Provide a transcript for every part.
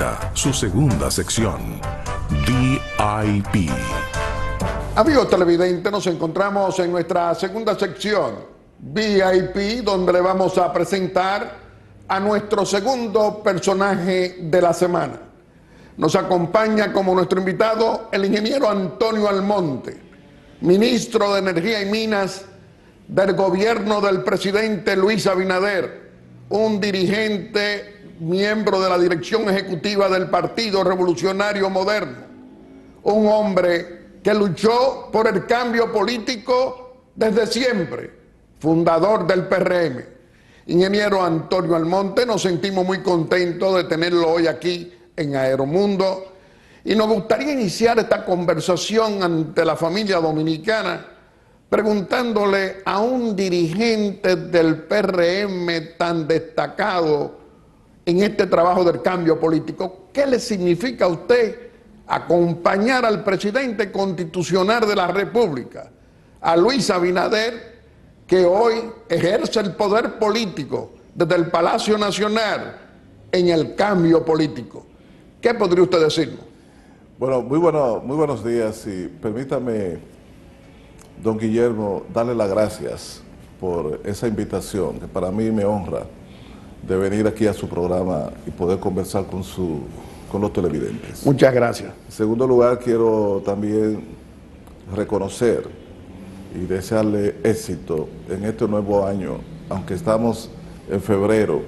presenta su segunda sección, VIP. Amigos televidentes, nos encontramos en nuestra segunda sección, VIP, donde le vamos a presentar a nuestro segundo personaje de la semana. Nos acompaña como nuestro invitado el ingeniero Antonio Almonte, ministro de Energía y Minas del gobierno del presidente Luis Abinader, un dirigente, miembro de la dirección ejecutiva del Partido Revolucionario Moderno, un hombre que luchó por el cambio político desde siempre, fundador del PRM. Ingeniero Antonio Almonte, nos sentimos muy contentos de tenerlo hoy aquí en Aeromundo y nos gustaría iniciar esta conversación ante la familia dominicana preguntándole a un dirigente del PRM tan destacado en este trabajo del cambio político, ¿qué le significa a usted acompañar al presidente constitucional de la República, a Luis Abinader, que hoy ejerce el poder político desde el Palacio Nacional en el cambio político? ¿Qué podría usted decirnos? Bueno, muy buenos días y permítame, don Guillermo, darle las gracias por esa invitación que para mí me honra de venir aquí a su programa y poder conversar con los televidentes. Muchas gracias. En segundo lugar, quiero también reconocer y desearle éxito en este nuevo año, aunque estamos en febrero,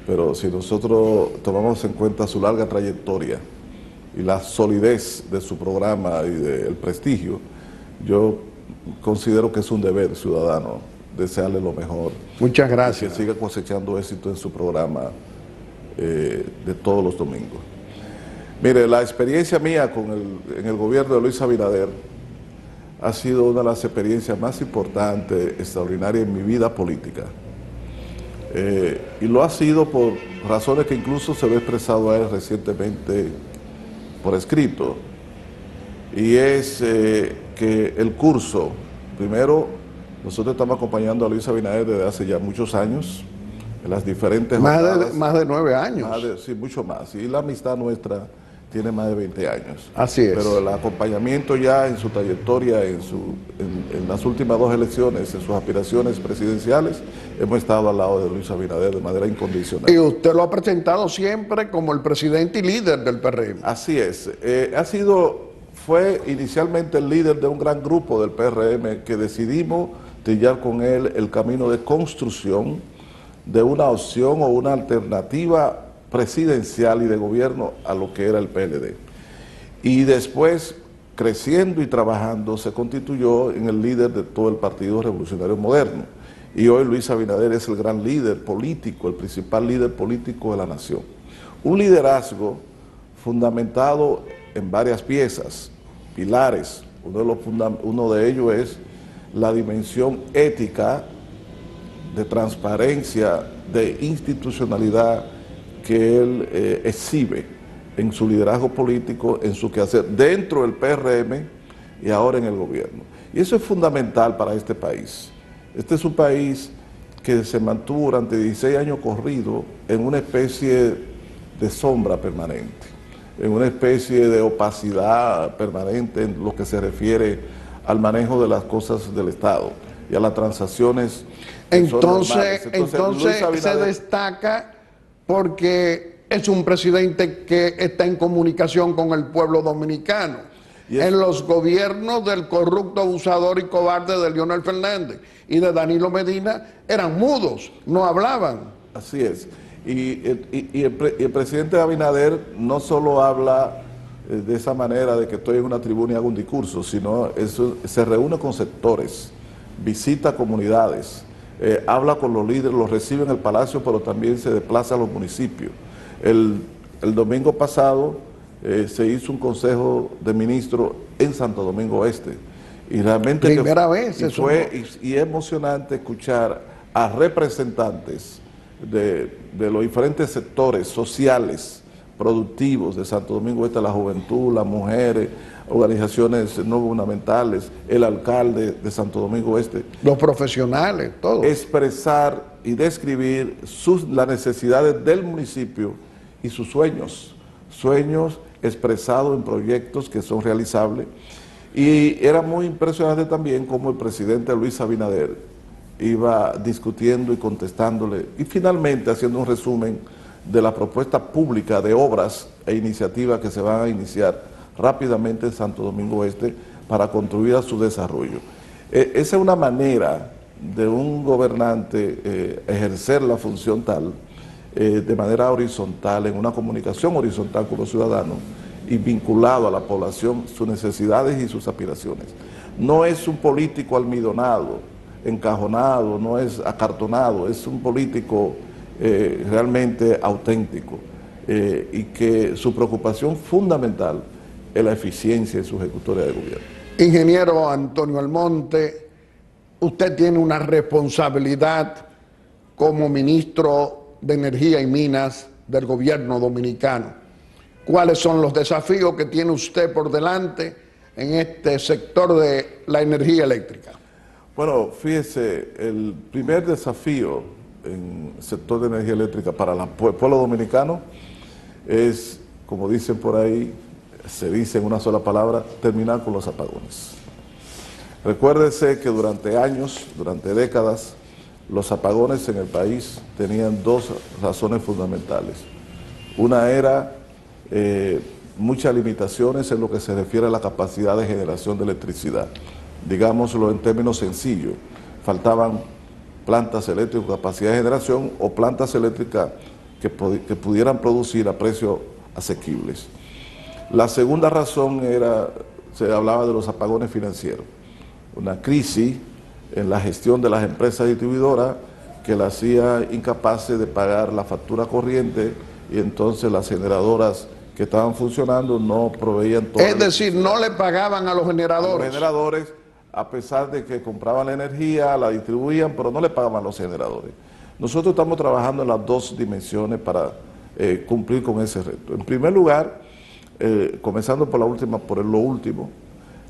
pero si nosotros tomamos en cuenta su larga trayectoria y la solidez de su programa y del prestigio, yo considero que es un deber ciudadano desearle lo mejor. Muchas gracias. Y que siga cosechando éxito en su programa de todos los domingos. Mire, la experiencia mía en el gobierno de Luis Abinader ha sido una de las experiencias más importantes, extraordinarias en mi vida política. Y lo ha sido por razones que incluso se lo he expresado a él recientemente por escrito. Y es que el curso, primero, nosotros estamos acompañando a Luis Abinader desde hace ya muchos años, en las diferentes jornadas. Más de 9 años. Sí, mucho más. Y la amistad nuestra tiene más de 20 años. Así es. Pero el acompañamiento ya en su trayectoria, en las últimas 2 elecciones, en sus aspiraciones presidenciales, hemos estado al lado de Luis Abinader de manera incondicional. Y usted lo ha presentado siempre como el presidente y líder del PRM. Así es. Fue inicialmente el líder de un gran grupo del PRM que decidimos trillar con él el camino de construcción de una opción o una alternativa presidencial y de gobierno a lo que era el PLD. Y después, creciendo y trabajando, se constituyó en el líder de todo el Partido Revolucionario Moderno. Y hoy Luis Abinader es el gran líder político, el principal líder político de la nación. Un liderazgo fundamentado en varias piezas, pilares. Uno de ellos es la dimensión ética, de transparencia, de institucionalidad que él exhibe en su liderazgo político, en su quehacer dentro del PRM y ahora en el gobierno. Y eso es fundamental para este país. Este es un país que se mantuvo durante 16 años corrido en una especie de sombra permanente, en una especie de opacidad permanente en lo que se refiere al manejo de las cosas del Estado y a las transacciones. Entonces se destaca porque es un presidente que está en comunicación con el pueblo dominicano. En los gobiernos del corrupto, abusador y cobarde de Leonel Fernández y de Danilo Medina eran mudos, no hablaban. Así es. Y el presidente Abinader no solo habla de esa manera de que estoy en una tribuna y hago un discurso, sino se reúne con sectores, visita comunidades, habla con los líderes, los recibe en el palacio, pero también se desplaza a los municipios. El domingo pasado se hizo un consejo de ministros en Santo Domingo Este. Y realmente y es emocionante escuchar a representantes de los diferentes sectores sociales, productivos de Santo Domingo Este, la juventud, las mujeres, organizaciones no gubernamentales, el alcalde de Santo Domingo Este. Los profesionales, todos. Expresar y describir las necesidades del municipio y sus sueños, sueños expresados en proyectos que son realizables. Y era muy impresionante también cómo el presidente Luis Abinader iba discutiendo y contestándole y finalmente haciendo un resumen de la propuesta pública de obras e iniciativas que se van a iniciar rápidamente en Santo Domingo Este para contribuir a su desarrollo. Esa es una manera de un gobernante ejercer la función tal, de manera horizontal, en una comunicación horizontal con los ciudadanos y vinculado a la población, sus necesidades y sus aspiraciones. No es un político almidonado, encajonado, no es acartonado, es un político realmente auténtico y que su preocupación fundamental es la eficiencia en su ejecutoria de gobierno. Ingeniero Antonio Almonte, usted tiene una responsabilidad como ministro de Energía y Minas del gobierno dominicano. ¿Cuáles son los desafíos que tiene usted por delante en este sector de la energía eléctrica? Bueno, fíjese, el primer desafío en el sector de energía eléctrica para el pueblo dominicano es, como dicen por ahí, se dice en una sola palabra, terminar con los apagones. Recuérdese que durante años, durante décadas, los apagones en el país tenían dos razones fundamentales. Una era muchas limitaciones en lo que se refiere a la capacidad de generación de electricidad. Digámoslo en términos sencillos, faltaban plantas eléctricas con capacidad de generación o plantas eléctricas que pudieran producir a precios asequibles. La segunda razón era, se hablaba de los apagones financieros, una crisis en la gestión de las empresas distribuidoras que las hacía incapaces de pagar la factura corriente y entonces las generadoras que estaban funcionando no proveían todo. Es decir, no le pagaban a los generadores. Los generadores, a pesar de que compraban la energía, la distribuían, pero no le pagaban a los generadores. Nosotros estamos trabajando en las dos dimensiones para cumplir con ese reto. En primer lugar, comenzando por lo último,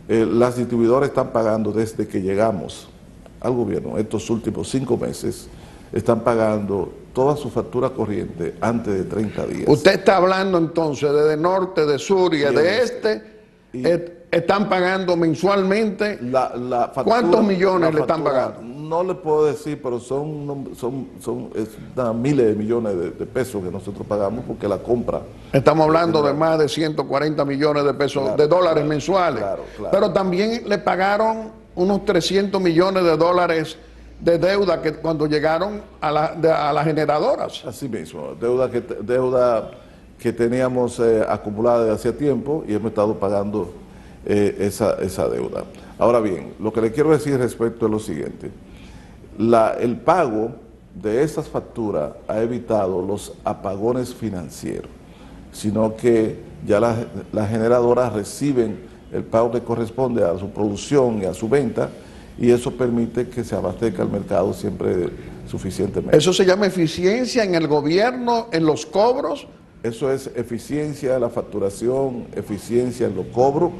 las distribuidoras están pagando desde que llegamos al gobierno, estos últimos 5 meses, están pagando toda su factura corriente antes de 30 días. Usted está hablando entonces de norte, de sur y de este, están pagando mensualmente. Factura, ¿cuántos millones le están pagando? No le puedo decir, pero son miles de millones de pesos que nosotros pagamos porque la compra. Estamos hablando de más de 140 millones de pesos, claro, de dólares claro, mensuales. Claro. Pero también le pagaron unos 300 millones de dólares de deuda que cuando llegaron a las generadoras. Así mismo, deuda que teníamos acumulada desde hace tiempo y hemos estado pagando esa deuda. Ahora bien, lo que le quiero decir respecto es lo siguiente. El pago de esas facturas ha evitado los apagones financieros, sino que ya las generadoras reciben el pago que corresponde a su producción y a su venta, y eso permite que se abastezca el mercado siempre suficientemente. ¿Eso se llama eficiencia en el gobierno, en los cobros? Eso es eficiencia en la facturación, eficiencia en los cobros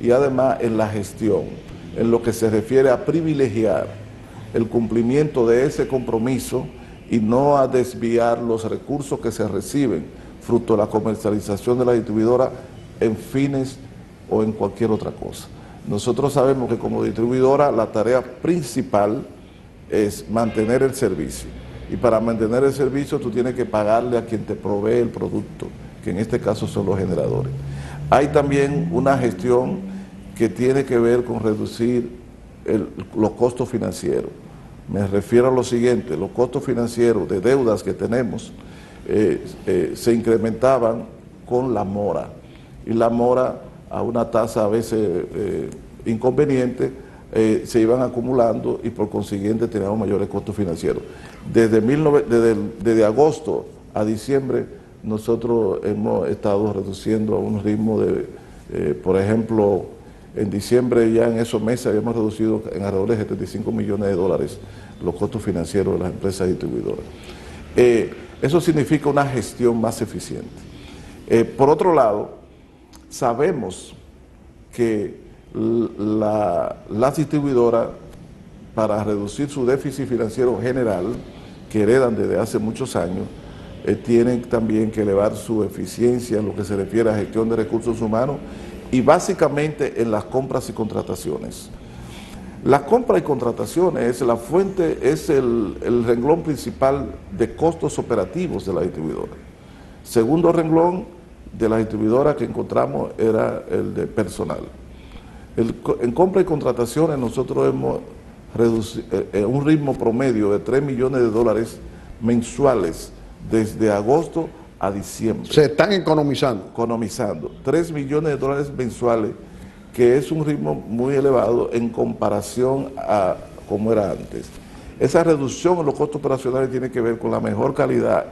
y además en la gestión, en lo que se refiere a privilegiar el cumplimiento de ese compromiso y no a desviar los recursos que se reciben fruto de la comercialización de la distribuidora en fines o en cualquier otra cosa. Nosotros sabemos que como distribuidora la tarea principal es mantener el servicio. Y para mantener el servicio tú tienes que pagarle a quien te provee el producto, que en este caso son los generadores. Hay también una gestión que tiene que ver con reducir los costos financieros. Me refiero a lo siguiente, los costos financieros de deudas que tenemos se incrementaban con la mora. Y la mora a una tasa a veces inconveniente, se iban acumulando y por consiguiente teníamos mayores costos financieros. Desde agosto a diciembre nosotros hemos estado reduciendo a un ritmo de, por ejemplo, en diciembre ya en esos meses habíamos reducido en alrededor de 75 millones de dólares los costos financieros de las empresas distribuidoras. Eso significa una gestión más eficiente. Por otro lado, sabemos que las distribuidoras, para reducir su déficit financiero general, que heredan desde hace muchos años, tienen también que elevar su eficiencia en lo que se refiere a gestión de recursos humanos y básicamente en las compras y contrataciones. La compra y contrataciones es la fuente, es el renglón principal de costos operativos de la distribuidora. Segundo renglón de la distribuidora que encontramos era el de personal. En compra y contrataciones nosotros hemos reducido un ritmo promedio de $3 millones mensuales desde agosto a diciembre. Se están economizando. Economizando $3 millones mensuales, que es un ritmo muy elevado en comparación a como era antes. Esa reducción en los costos operacionales tiene que ver con la mejor calidad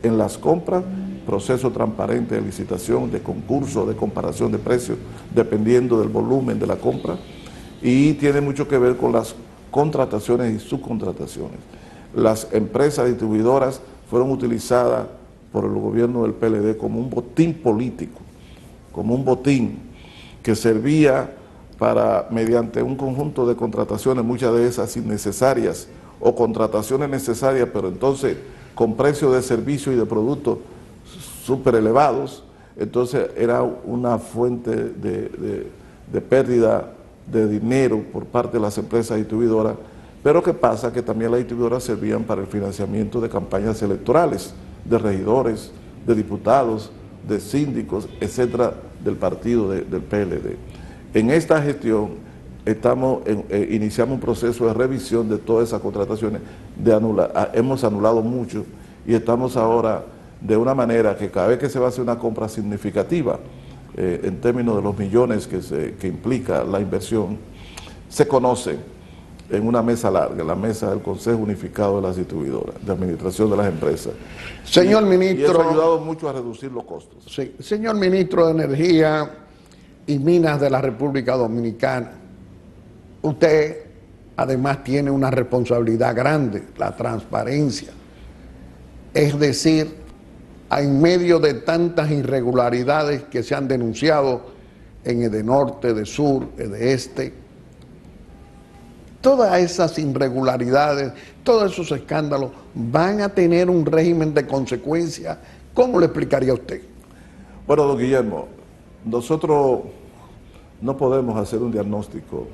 en las compras, proceso transparente de licitación, de concurso, de comparación de precios, dependiendo del volumen de la compra, y tiene mucho que ver con las contrataciones y subcontrataciones. Las empresas distribuidoras fueron utilizadas por el gobierno del PLD como un botín político, como un botín que servía para, mediante un conjunto de contrataciones, muchas de esas innecesarias, o contrataciones necesarias, pero entonces con precios de servicio y de productos súper elevados, entonces era una fuente de pérdida de dinero por parte de las empresas distribuidoras. Pero ¿qué pasa? Que también las distribuidoras servían para el financiamiento de campañas electorales, de regidores, de diputados, de síndicos, etcétera, del partido del PLD. En esta gestión iniciamos un proceso de revisión de todas esas contrataciones, hemos anulado mucho y estamos ahora de una manera que cada vez que se va a hacer una compra significativa, en términos de los millones que implica la inversión, se conoce en una mesa larga, la mesa del Consejo Unificado de las Distribuidoras, de Administración de las Empresas. Señor ministro, y eso ha ayudado mucho a reducir los costos. Sí, señor ministro de Energía y Minas de la República Dominicana, usted además tiene una responsabilidad grande, la transparencia. Es decir, en medio de tantas irregularidades que se han denunciado en Edenorte, Edesur, Edeeste, todas esas irregularidades, todos esos escándalos van a tener un régimen de consecuencia. ¿Cómo le explicaría a usted? Bueno, don Guillermo, nosotros no podemos hacer un diagnóstico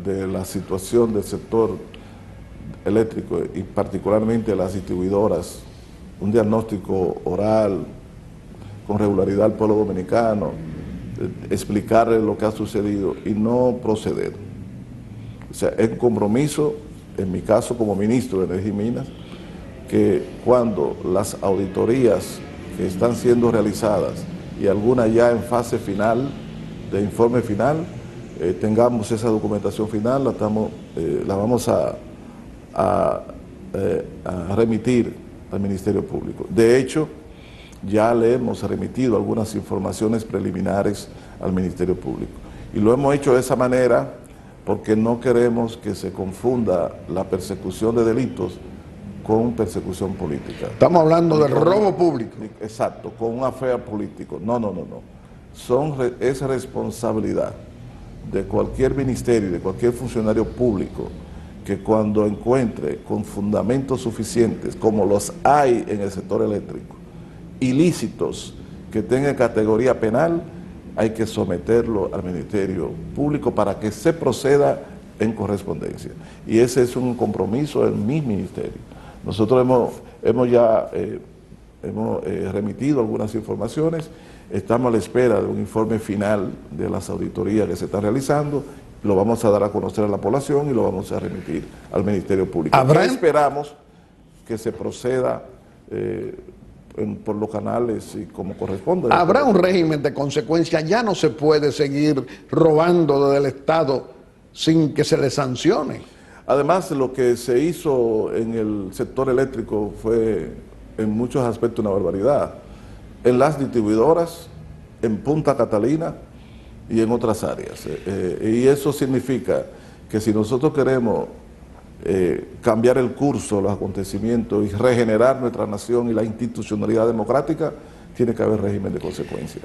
de la situación del sector eléctrico y particularmente de las distribuidoras, un diagnóstico oral, con regularidad al pueblo dominicano, explicarle lo que ha sucedido y no proceder. O sea, es un compromiso, en mi caso como ministro de Energía y Minas, que cuando las auditorías que están siendo realizadas y algunas ya en fase final, de informe final, tengamos esa documentación final, la vamos a remitir al Ministerio Público. De hecho, ya le hemos remitido algunas informaciones preliminares al Ministerio Público. Y lo hemos hecho de esa manera porque no queremos que se confunda la persecución de delitos con persecución política. Estamos hablando del robo público. Exacto, con un affair político. No. Es responsabilidad de cualquier ministerio y de cualquier funcionario público que cuando encuentre con fundamentos suficientes, como los hay en el sector eléctrico, ilícitos que tengan categoría penal, hay que someterlo al Ministerio Público para que se proceda en correspondencia. Y ese es un compromiso en mi ministerio. Nosotros hemos remitido algunas informaciones, estamos a la espera de un informe final de las auditorías que se están realizando, lo vamos a dar a conocer a la población y lo vamos a remitir al Ministerio Público. Esperamos que se proceda por los canales y como corresponde. Habrá un régimen de consecuencia, ya no se puede seguir robando del Estado sin que se le sancione. Además, lo que se hizo en el sector eléctrico fue en muchos aspectos una barbaridad. En las distribuidoras, en Punta Catalina y en otras áreas. Y eso significa que si nosotros queremos cambiar el curso de los acontecimientos y regenerar nuestra nación y la institucionalidad democrática, tiene que haber régimen de consecuencia.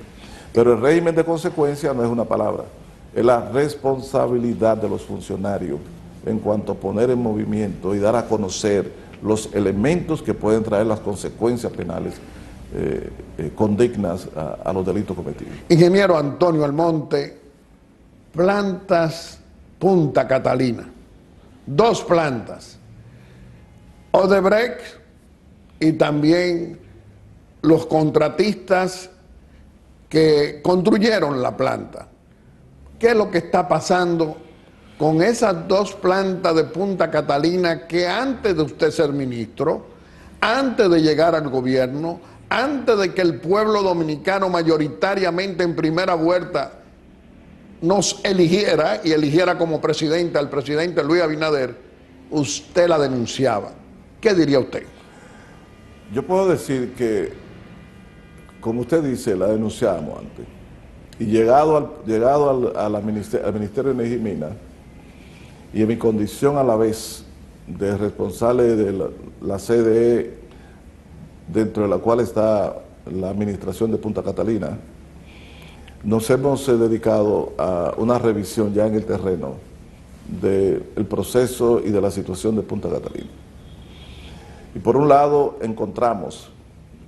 Pero el régimen de consecuencia no es una palabra, es la responsabilidad de los funcionarios en cuanto a poner en movimiento y dar a conocer los elementos que pueden traer las consecuencias penales condignas a los delitos cometidos. Ingeniero Antonio Almonte, plantas Punta Catalina, 2 plantas, Odebrecht y también los contratistas que construyeron la planta. ¿Qué es lo que está pasando con esas 2 plantas de Punta Catalina que antes de usted ser ministro, antes de llegar al gobierno, antes de que el pueblo dominicano mayoritariamente en primera vuelta nos eligiera y eligiera como presidente al presidente Luis Abinader, usted la denunciaba? ¿Qué diría usted? Yo puedo decir que, como usted dice, la denunciamos antes. Y llegado al Ministerio de Energía y Minas, y en mi condición a la vez de responsable de la CDE, dentro de la cual está la administración de Punta Catalina, nos hemos dedicado a una revisión ya en el terreno del proceso y de la situación de Punta Catalina. Y por un lado encontramos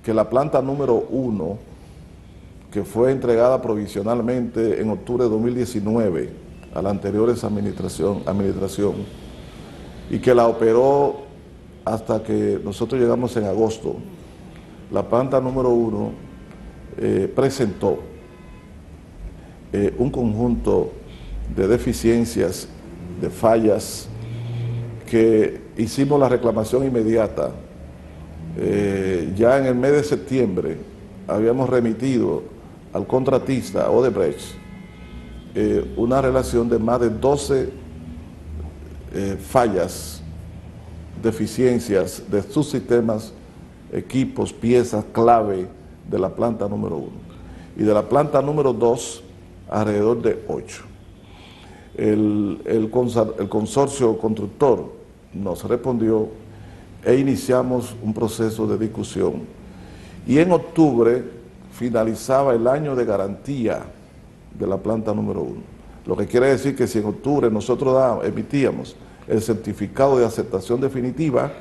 que la planta número 1, que fue entregada provisionalmente en octubre de 2019 a la anterior administración, y que la operó hasta que nosotros llegamos en agosto, la planta número 1 presentó un conjunto de deficiencias, de fallas, que hicimos la reclamación inmediata. Ya en el mes de septiembre habíamos remitido al contratista Odebrecht una relación de más de 12 fallas, deficiencias de sus sistemas, equipos, piezas clave de la planta número 1. Y de la planta número 2, alrededor de 8. El consorcio constructor nos respondió e iniciamos un proceso de discusión. Y en octubre finalizaba el año de garantía de la planta número 1. Lo que quiere decir que si en octubre nosotros emitíamos el certificado de aceptación definitiva,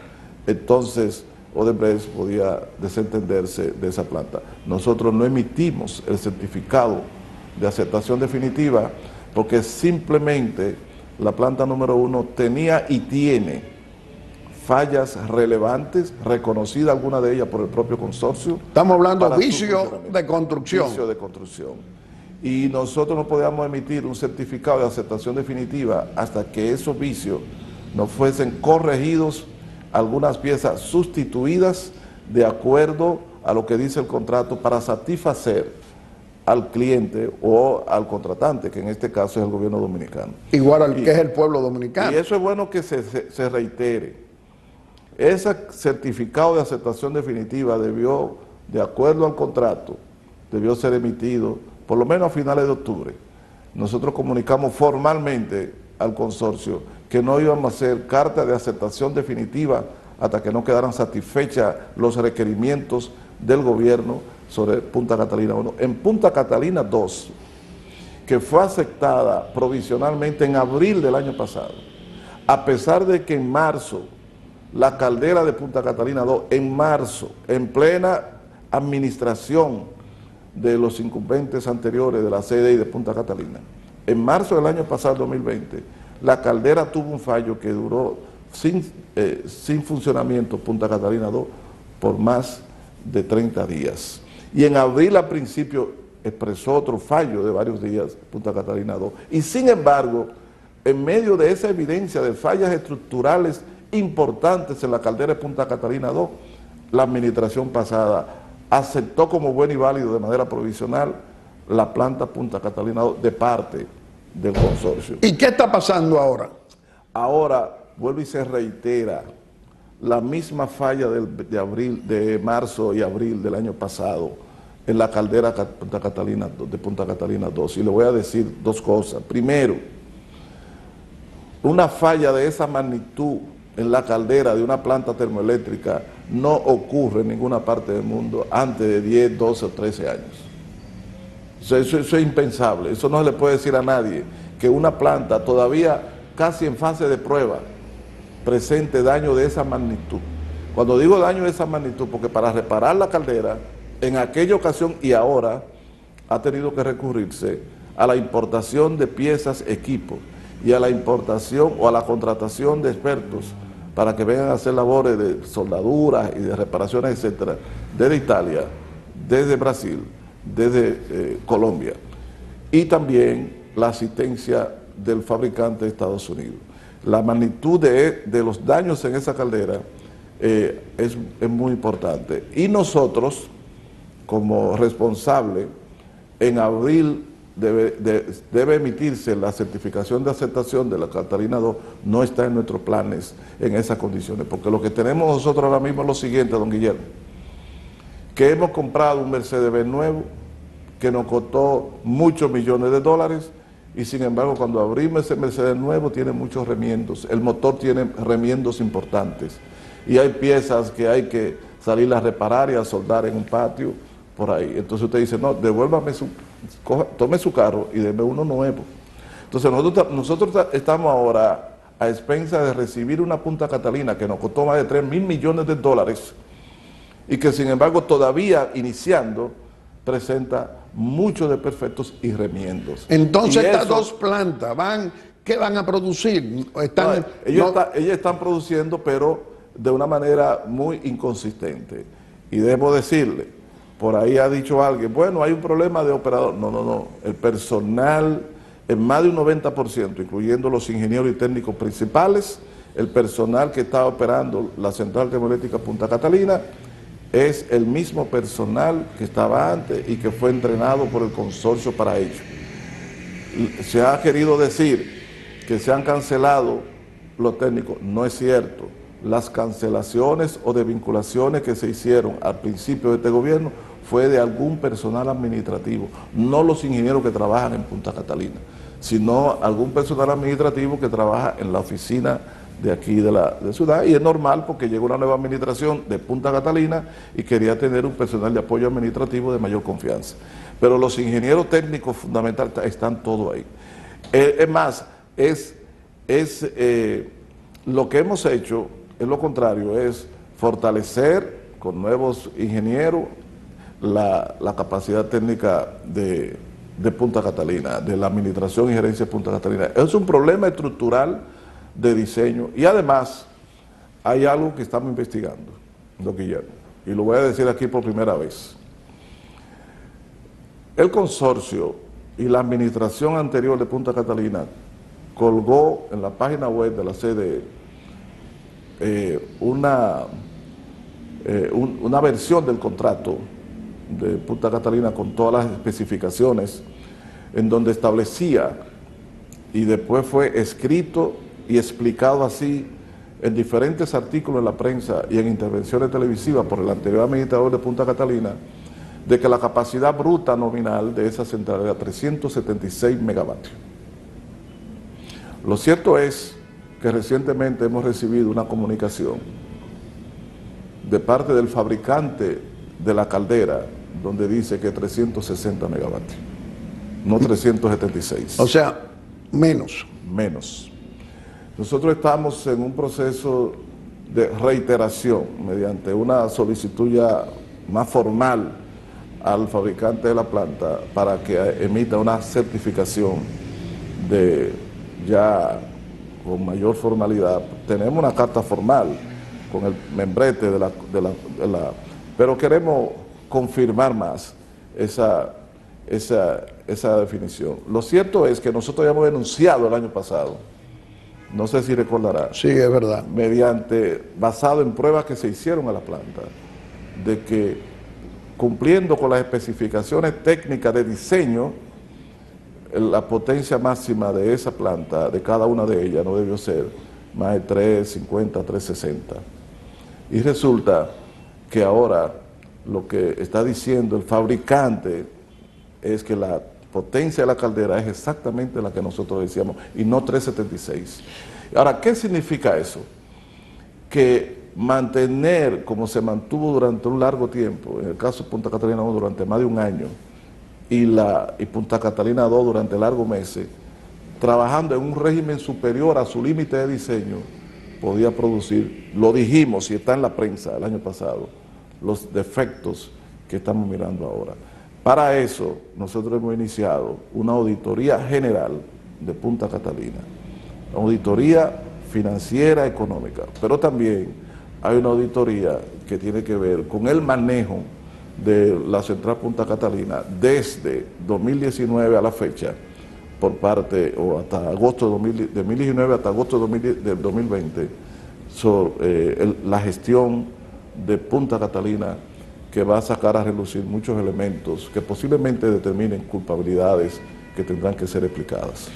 entonces Odebrecht podía desentenderse de esa planta. Nosotros no emitimos el certificado de aceptación definitiva porque simplemente la planta número 1 tenía y tiene fallas relevantes, reconocidas algunas de ellas por el propio consorcio. Estamos hablando de vicio de construcción. Vicio de construcción. Y nosotros no podíamos emitir un certificado de aceptación definitiva hasta que esos vicios no fuesen corregidos, algunas piezas sustituidas de acuerdo a lo que dice el contrato para satisfacer al cliente o al contratante, que en este caso es el gobierno dominicano. Igual al que es el pueblo dominicano. Y eso es bueno que se reitere. Ese certificado de aceptación definitiva debió, de acuerdo al contrato, debió ser emitido por lo menos a finales de octubre. Nosotros comunicamos formalmente al consorcio que no íbamos a hacer carta de aceptación definitiva hasta que no quedaran satisfechas los requerimientos del gobierno sobre Punta Catalina 1. En Punta Catalina 2, que fue aceptada provisionalmente en abril del año pasado, a pesar de que en marzo, la caldera de Punta Catalina 2, en marzo, en plena administración de los incumbentes anteriores de la CDE y de Punta Catalina, en marzo del año pasado, 2020, la caldera tuvo un fallo que duró sin funcionamiento Punta Catalina 2 por más de 30 días. Y en abril a principio expresó otro fallo de varios días Punta Catalina 2. Y sin embargo, en medio de esa evidencia de fallas estructurales importantes en la caldera de Punta Catalina 2, la administración pasada aceptó como bueno y válido de manera provisional la planta Punta Catalina 2 de parte del consorcio. ¿Y qué está pasando ahora? Ahora vuelve y se reitera la misma falla de marzo y abril del año pasado en la caldera de Punta Catalina 2. Y le voy a decir dos cosas. Primero, una falla de esa magnitud en la caldera de una planta termoeléctrica no ocurre en ninguna parte del mundo antes de 10, 12 o 13 años. Eso es impensable. Eso no se le puede decir a nadie que una planta todavía casi en fase de prueba presente daño de esa magnitud. Cuando digo daño de esa magnitud, porque para reparar la caldera, en aquella ocasión y ahora, ha tenido que recurrirse a la importación de piezas, equipos, y a la importación o a la contratación de expertos para que vengan a hacer labores de soldaduras y de reparaciones, etcétera, desde Italia, desde Brasil, desde Colombia, y también la asistencia del fabricante de Estados Unidos. La magnitud de los daños en esa caldera es muy importante. Y nosotros, como responsable, en abril debe emitirse la certificación de aceptación de la Catalina 2, no está en nuestros planes en esas condiciones, porque lo que tenemos nosotros ahora mismo es lo siguiente, don Guillermo, que hemos comprado un Mercedes-Benz nuevo, que nos costó muchos millones de dólares, y sin embargo cuando abrimos ese Mercedes nuevo tiene muchos remiendos, el motor tiene remiendos importantes, y hay piezas que hay que salir a reparar y a soldar en un patio, por ahí. Entonces usted dice, no, devuélvame tome su carro y deme uno nuevo. Entonces nosotros estamos ahora a expensas de recibir una Punta Catalina que nos costó más de 3.000 millones de dólares y que sin embargo todavía iniciando presenta muchos desperfectos y remiendos. Entonces y estas eso, dos plantas, ¿qué van a producir? Ellos están produciendo, pero de una manera muy inconsistente. Y debo decirle, por ahí ha dicho alguien, bueno, hay un problema de operador. No. El personal, en más de un 90%, incluyendo los ingenieros y técnicos principales, el personal que está operando la central termoeléctrica Punta Catalina, es el mismo personal que estaba antes y que fue entrenado por el consorcio para ello. Se ha querido decir que se han cancelado los técnicos, no es cierto. Las cancelaciones o desvinculaciones que se hicieron al principio de este gobierno fue de algún personal administrativo, no los ingenieros que trabajan en Punta Catalina, sino algún personal administrativo que trabaja en la oficina de aquí de la ciudad, y es normal porque llegó una nueva administración de Punta Catalina y quería tener un personal de apoyo administrativo de mayor confianza. Pero los ingenieros técnicos fundamentales están todos ahí. Es más, lo que hemos hecho es lo contrario, es fortalecer con nuevos ingenieros la capacidad técnica de Punta Catalina, de la administración y gerencia de Punta Catalina. Es un problema estructural de diseño, y además hay algo que estamos investigando, don Guillermo, y lo voy a decir aquí por primera vez. El consorcio y la administración anterior de Punta Catalina colgó en la página web de la CDE una versión del contrato de Punta Catalina con todas las especificaciones, en donde establecía, y después fue escrito y explicado así en diferentes artículos en la prensa y en intervenciones televisivas por el anterior administrador de Punta Catalina, de que la capacidad bruta nominal de esa central era 376 megavatios. Lo cierto es que recientemente hemos recibido una comunicación de parte del fabricante de la caldera, donde dice que 360 megavatios, no 376. O sea, menos. Menos. Nosotros estamos en un proceso de reiteración mediante una solicitud ya más formal al fabricante de la planta para que emita una certificación de ya con mayor formalidad. Tenemos una carta formal con el membrete pero queremos confirmar más esa definición. Lo cierto es que nosotros habíamos denunciado el año pasado, no sé si recordará. Sí, es verdad. Basado en pruebas que se hicieron a la planta, de que cumpliendo con las especificaciones técnicas de diseño, la potencia máxima de esa planta, de cada una de ellas, no debió ser más de 350, 360. Y resulta que ahora lo que está diciendo el fabricante es que la potencia de la caldera es exactamente la que nosotros decíamos, y no 376. Ahora, ¿qué significa eso? Que mantener, como se mantuvo durante un largo tiempo, en el caso de Punta Catalina 1 durante más de un año, y Punta Catalina 2 durante largos meses, trabajando en un régimen superior a su límite de diseño, podía producir, lo dijimos y está en la prensa el año pasado, los defectos que estamos mirando ahora. Para eso, nosotros hemos iniciado una auditoría general de Punta Catalina, auditoría financiera, económica, pero también hay una auditoría que tiene que ver con el manejo de la Central Punta Catalina desde 2019 a la fecha, por parte, o hasta agosto de 2019 hasta agosto del 2020, la gestión de Punta Catalina, que va a sacar a relucir muchos elementos que posiblemente determinen culpabilidades que tendrán que ser explicadas.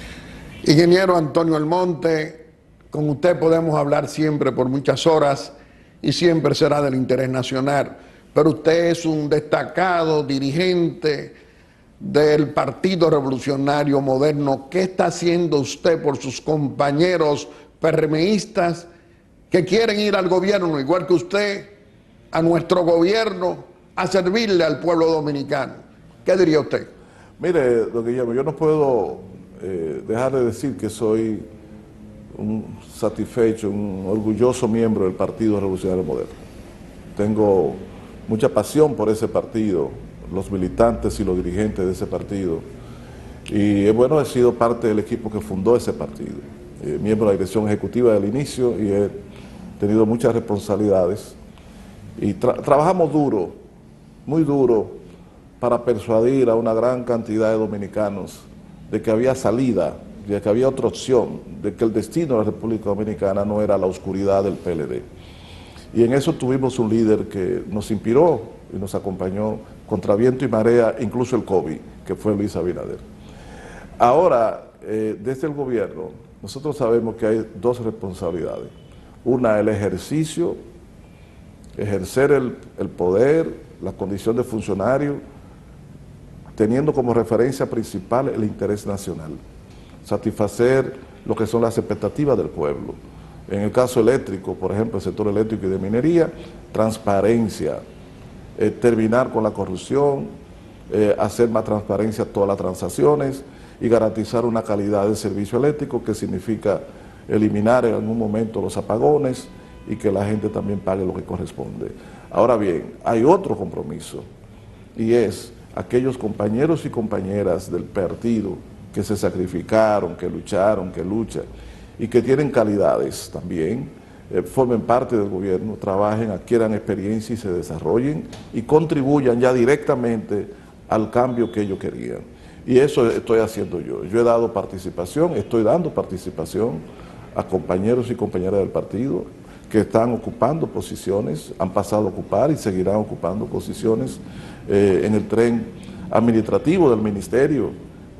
Ingeniero Antonio Almonte, con usted podemos hablar siempre por muchas horas y siempre será del interés nacional, pero usted es un destacado dirigente del Partido Revolucionario Moderno. ¿Qué está haciendo usted por sus compañeros PRMistas que quieren ir al gobierno, igual que usted, a nuestro gobierno, a servirle al pueblo dominicano? ¿Qué diría usted? Mire, don Guillermo, yo no puedo dejar de decir que soy un satisfecho, un orgulloso miembro del Partido Revolucionario Moderno. Tengo mucha pasión por ese partido, los militantes y los dirigentes de ese partido. Y bueno, he sido parte del equipo que fundó ese partido, miembro de la dirección ejecutiva del inicio, y he tenido muchas responsabilidades. Y trabajamos duro, muy duro, para persuadir a una gran cantidad de dominicanos de que había salida, de que había otra opción, de que el destino de la República Dominicana no era la oscuridad del PLD. Y en eso tuvimos un líder que nos inspiró y nos acompañó contra viento y marea, incluso el COVID, que fue Luis Abinader. Ahora, desde el gobierno, nosotros sabemos que hay dos responsabilidades. Una, el ejercer el poder, la condición de funcionario, teniendo como referencia principal el interés nacional, satisfacer lo que son las expectativas del pueblo. En el caso eléctrico, por ejemplo, el sector eléctrico y de minería, transparencia, terminar con la corrupción, hacer más transparencia todas las transacciones y garantizar una calidad de servicio eléctrico, que significa eliminar en algún momento los apagones y que la gente también pague lo que corresponde. Ahora bien, hay otro compromiso, y es aquellos compañeros y compañeras del partido que se sacrificaron, que lucharon, que luchan y que tienen calidades también, formen parte del gobierno, trabajen, adquieran experiencia y se desarrollen y contribuyan ya directamente al cambio que ellos querían. Y eso estoy haciendo yo. Yo he dado participación, estoy dando participación a compañeros y compañeras del partido que están ocupando posiciones, han pasado a ocupar y seguirán ocupando posiciones en el tren administrativo del Ministerio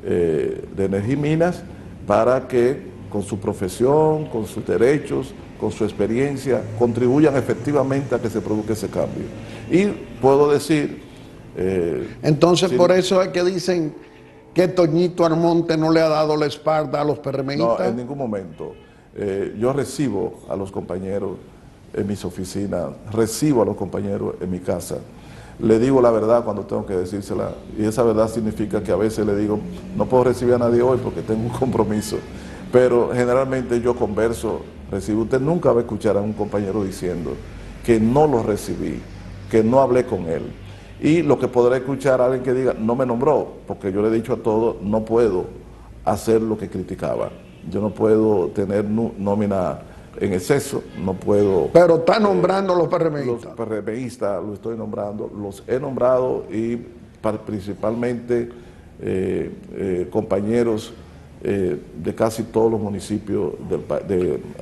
de Energía y Minas, para que con su profesión, con sus derechos, con su experiencia, contribuyan efectivamente a que se produzca ese cambio. Y puedo decir... Entonces, por eso es que dicen que Toñito Almonte no le ha dado la espalda a los PRMistas. No, en ningún momento. Yo recibo a los compañeros en mis oficinas, recibo a los compañeros en mi casa. Le digo la verdad cuando tengo que decírsela, y esa verdad significa que a veces le digo, no puedo recibir a nadie hoy porque tengo un compromiso. Pero generalmente yo converso, recibo. Usted nunca va a escuchar a un compañero diciendo que no lo recibí, que no hablé con él. Y lo que podrá escuchar a alguien que diga, no me nombró, porque yo le he dicho a todos, no puedo hacer lo que criticaba. Yo no puedo tener nómina en exceso, no puedo... Pero está nombrando los PRMistas. Los PRMistas los estoy nombrando, los he nombrado, y principalmente compañeros de casi todos los municipios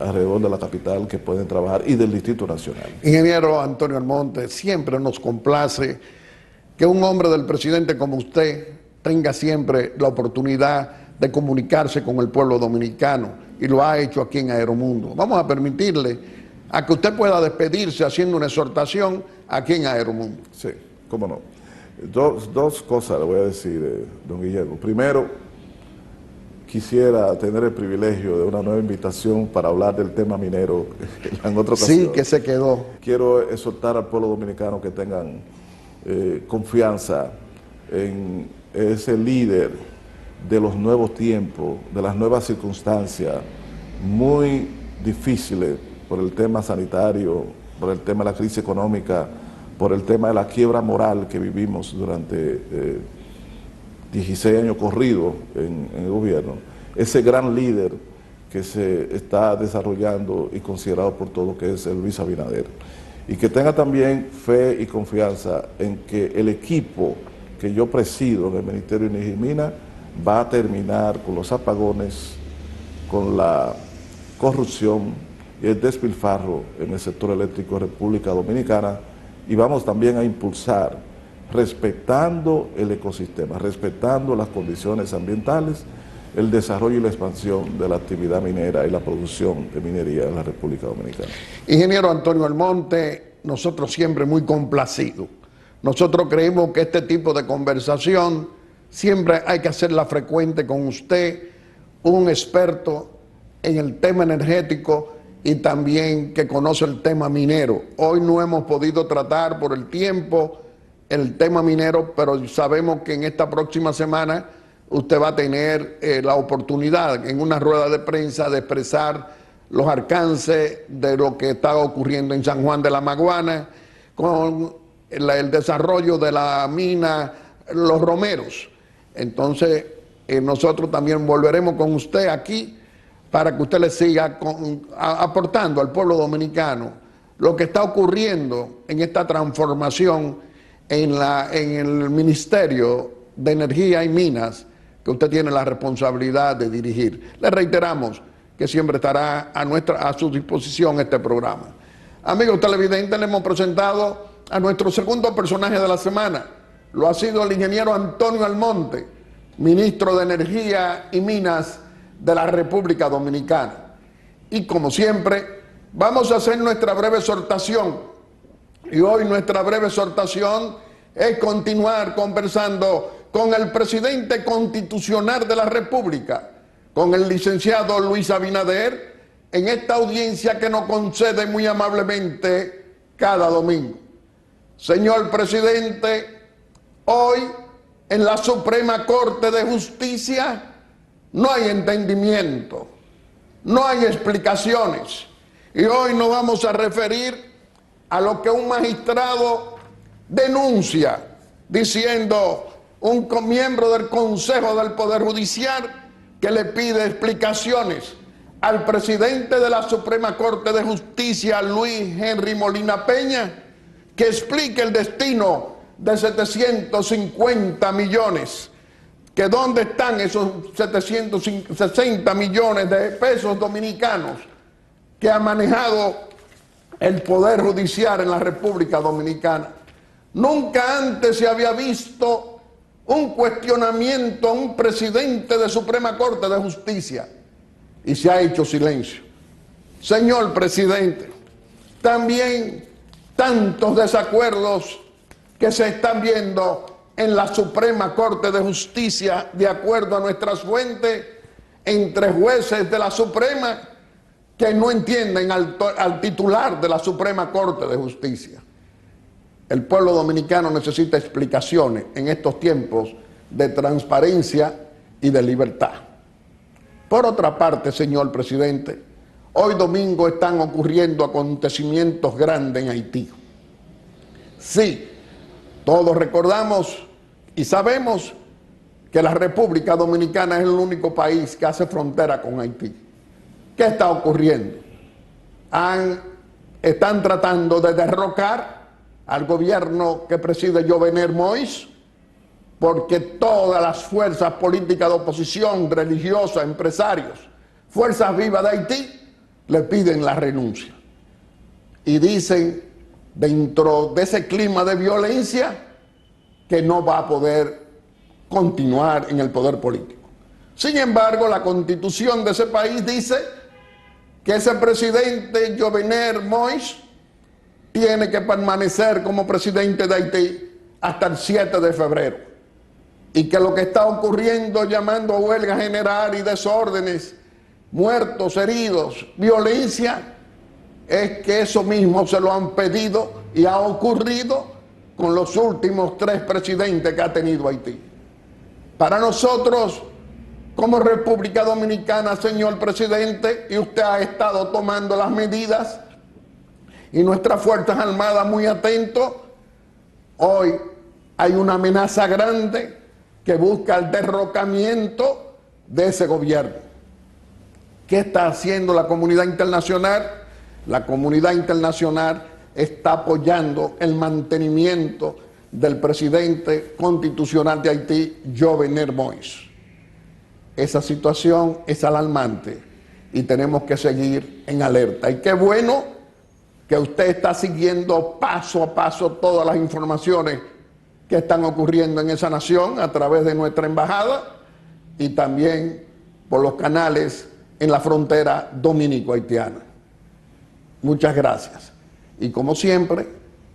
alrededor de la capital que pueden trabajar, y del Distrito Nacional. Ingeniero Antonio Almonte, siempre nos complace que un hombre del presidente como usted tenga siempre la oportunidad de comunicarse con el pueblo dominicano, y lo ha hecho aquí en Aeromundo. Vamos a permitirle a que usted pueda despedirse haciendo una exhortación aquí en Aeromundo. Sí, cómo no. Dos cosas le voy a decir, don Guillermo. Primero, quisiera tener el privilegio de una nueva invitación para hablar del tema minero en otra ocasión. Sí, que se quedó. Quiero exhortar al pueblo dominicano que tengan confianza en ese líder de los nuevos tiempos, de las nuevas circunstancias muy difíciles por el tema sanitario, por el tema de la crisis económica, por el tema de la quiebra moral que vivimos durante 16 años corridos en el gobierno, ese gran líder que se está desarrollando y considerado por todos, que es el Luis Abinader. Y que tenga también fe y confianza en que el equipo que yo presido en el Ministerio de Energía y Minas va a terminar con los apagones, con la corrupción y el despilfarro en el sector eléctrico de República Dominicana, y vamos también a impulsar, respetando el ecosistema, respetando las condiciones ambientales, el desarrollo y la expansión de la actividad minera y la producción de minería en la República Dominicana. Ingeniero Antonio Almonte, nosotros siempre muy complacidos. Nosotros creemos que este tipo de conversación siempre hay que hacerla frecuente con usted, un experto en el tema energético y también que conoce el tema minero. Hoy no hemos podido tratar por el tiempo el tema minero, pero sabemos que en esta próxima semana usted va a tener la oportunidad en una rueda de prensa de expresar los alcances de lo que está ocurriendo en San Juan de la Maguana con el desarrollo de la mina Los Romeros. Entonces, nosotros también volveremos con usted aquí para que usted le siga aportando al pueblo dominicano lo que está ocurriendo en esta transformación en el Ministerio de Energía y Minas, que usted tiene la responsabilidad de dirigir. Le reiteramos que siempre estará a su disposición este programa. Amigos televidentes, le hemos presentado a nuestro segundo personaje de la semana. Lo ha sido el ingeniero Antonio Almonte, ministro de Energía y Minas de la República Dominicana. Y como siempre, vamos a hacer nuestra breve exhortación. Y hoy nuestra breve exhortación es continuar conversando con el presidente constitucional de la República, con el licenciado Luis Abinader, en esta audiencia que nos concede muy amablemente cada domingo. Señor presidente, hoy en la Suprema Corte de Justicia no hay entendimiento, no hay explicaciones. Y hoy nos vamos a referir a lo que un magistrado denuncia, diciendo un miembro del Consejo del Poder Judicial que le pide explicaciones al presidente de la Suprema Corte de Justicia, Luis Henry Molina Peña, que explique el destino de 750 millones, que dónde están esos 760 millones de pesos dominicanos que ha manejado el Poder Judicial en la República Dominicana. Nunca antes se había visto un cuestionamiento a un presidente de Suprema Corte de Justicia y se ha hecho silencio. Señor presidente, también tantos desacuerdos que se están viendo en la Suprema Corte de Justicia, de acuerdo a nuestras fuentes, entre jueces de la Suprema que no entienden al titular de la Suprema Corte de Justicia. El pueblo dominicano necesita explicaciones en estos tiempos de transparencia y de libertad. Por otra parte, señor presidente, hoy domingo están ocurriendo acontecimientos grandes en Haití. Sí, todos recordamos y sabemos que la República Dominicana es el único país que hace frontera con Haití. ¿Qué está ocurriendo? Están tratando de derrocar al gobierno que preside Jovenel Moïse, porque todas las fuerzas políticas de oposición, religiosas, empresarios, fuerzas vivas de Haití, le piden la renuncia. Y dicen, dentro de ese clima de violencia, que no va a poder continuar en el poder político. Sin embargo, la constitución de ese país dice que ese presidente Jovenel Moïse tiene que permanecer como presidente de Haití hasta el 7 de febrero. Y que lo que está ocurriendo, llamando a huelga general y desórdenes, muertos, heridos, violencia, es que eso mismo se lo han pedido y ha ocurrido con los últimos 3 presidentes que ha tenido Haití. Para nosotros como República Dominicana, señor presidente, y usted ha estado tomando las medidas, y nuestras Fuerzas Armadas muy atentos, hoy hay una amenaza grande que busca el derrocamiento de ese gobierno. ¿Qué está haciendo la comunidad internacional? La comunidad internacional está apoyando el mantenimiento del presidente constitucional de Haití, Jovenel Moïse. Esa situación es alarmante y tenemos que seguir en alerta. Y qué bueno que usted está siguiendo paso a paso todas las informaciones que están ocurriendo en esa nación a través de nuestra embajada y también por los canales en la frontera dominico-haitiana. Muchas gracias. Y como siempre,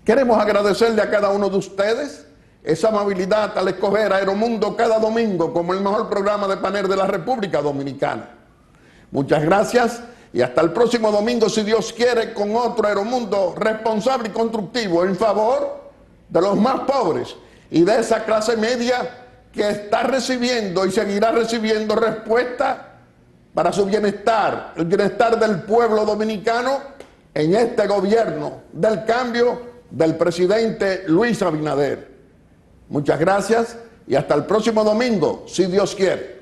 queremos agradecerle a cada uno de ustedes esa amabilidad al escoger a Aeromundo cada domingo como el mejor programa de panel de la República Dominicana. Muchas gracias y hasta el próximo domingo, si Dios quiere, con otro Aeromundo responsable y constructivo en favor de los más pobres y de esa clase media que está recibiendo y seguirá recibiendo respuesta para su bienestar, el bienestar del pueblo dominicano en este gobierno del cambio del presidente Luis Abinader. Muchas gracias y hasta el próximo domingo, si Dios quiere.